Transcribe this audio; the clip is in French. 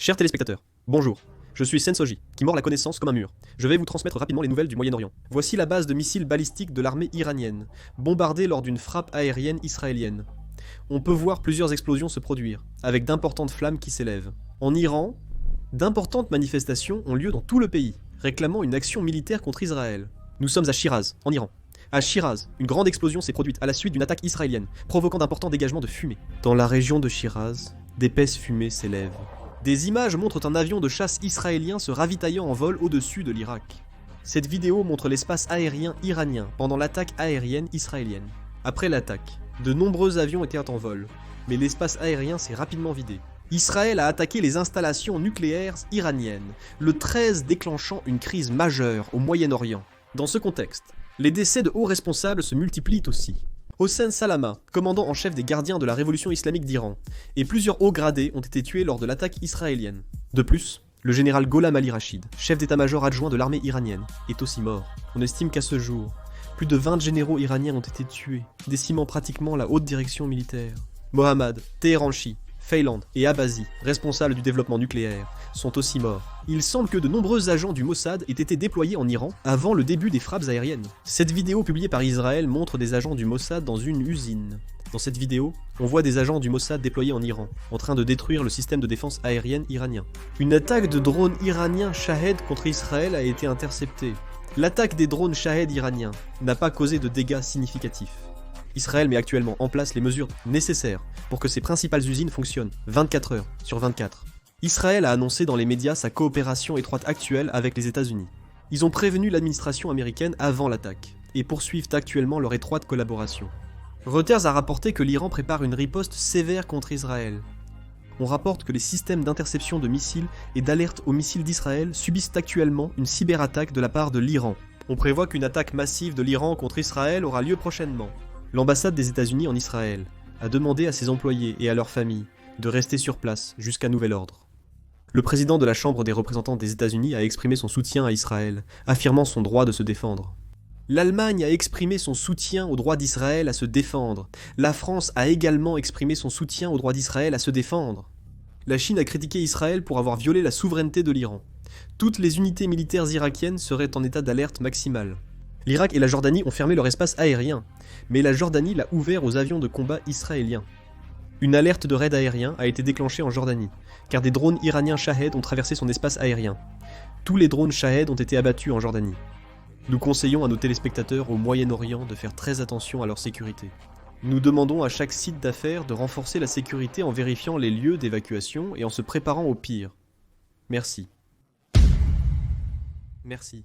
Chers téléspectateurs, bonjour. Je suis Sensoji, qui mord la connaissance comme un mur. Je vais vous transmettre rapidement les nouvelles du Moyen-Orient. Voici la base de missiles balistiques de l'armée iranienne, bombardée lors d'une frappe aérienne israélienne. On peut voir plusieurs explosions se produire, avec d'importantes flammes qui s'élèvent. En Iran, d'importantes manifestations ont lieu dans tout le pays, réclamant une action militaire contre Israël. Nous sommes à Shiraz, en Iran. À Shiraz, une grande explosion s'est produite à la suite d'une attaque israélienne, provoquant d'importants dégagements de fumée. Dans la région de Shiraz, d'épaisses fumées s'élèvent. Des images montrent un avion de chasse israélien se ravitaillant en vol au-dessus de l'Irak. Cette vidéo montre l'espace aérien iranien pendant l'attaque aérienne israélienne. Après l'attaque, de nombreux avions étaient en vol, mais l'espace aérien s'est rapidement vidé. Israël a attaqué les installations nucléaires iraniennes, le 13 déclenchant une crise majeure au Moyen-Orient. Dans ce contexte, les décès de hauts responsables se multiplient aussi. Hossein Salama, commandant en chef des gardiens de la révolution islamique d'Iran, et plusieurs hauts gradés ont été tués lors de l'attaque israélienne. De plus, le général Gholam Ali Rachid, chef d'état-major adjoint de l'armée iranienne, est aussi mort. On estime qu'à ce jour, plus de 20 généraux iraniens ont été tués, décimant pratiquement la haute direction militaire. Mohammad, Teheranchi, Feyland et Abazi, responsables du développement nucléaire, sont aussi morts. Il semble que de nombreux agents du Mossad aient été déployés en Iran avant le début des frappes aériennes. Cette vidéo publiée par Israël montre des agents du Mossad dans une usine. Dans cette vidéo, on voit des agents du Mossad déployés en Iran, en train de détruire le système de défense aérienne iranien. Une attaque de drones iraniens Shahed contre Israël a été interceptée. L'attaque des drones Shahed iraniens n'a pas causé de dégâts significatifs. Israël met actuellement en place les mesures nécessaires pour que ses principales usines fonctionnent 24 heures sur 24. Israël a annoncé dans les médias sa coopération étroite actuelle avec les États-Unis. Ils ont prévenu l'administration américaine avant l'attaque et poursuivent actuellement leur étroite collaboration. Reuters a rapporté que l'Iran prépare une riposte sévère contre Israël. On rapporte que les systèmes d'interception de missiles et d'alerte aux missiles d'Israël subissent actuellement une cyberattaque de la part de l'Iran. On prévoit qu'une attaque massive de l'Iran contre Israël aura lieu prochainement. L'ambassade des États-Unis en Israël a demandé à ses employés et à leurs familles de rester sur place jusqu'à nouvel ordre. Le président de la Chambre des représentants des États-Unis a exprimé son soutien à Israël, affirmant son droit de se défendre. L'Allemagne a exprimé son soutien au droit d'Israël à se défendre. La France a également exprimé son soutien au droit d'Israël à se défendre. La Chine a critiqué Israël pour avoir violé la souveraineté de l'Iran. Toutes les unités militaires irakiennes seraient en état d'alerte maximale. L'Irak et la Jordanie ont fermé leur espace aérien, mais la Jordanie l'a ouvert aux avions de combat israéliens. Une alerte de raid aérien a été déclenchée en Jordanie, car des drones iraniens Shahed ont traversé son espace aérien. Tous les drones Shahed ont été abattus en Jordanie. Nous conseillons à nos téléspectateurs au Moyen-Orient de faire très attention à leur sécurité. Nous demandons à chaque site d'affaires de renforcer la sécurité en vérifiant les lieux d'évacuation et en se préparant au pire. Merci. Merci.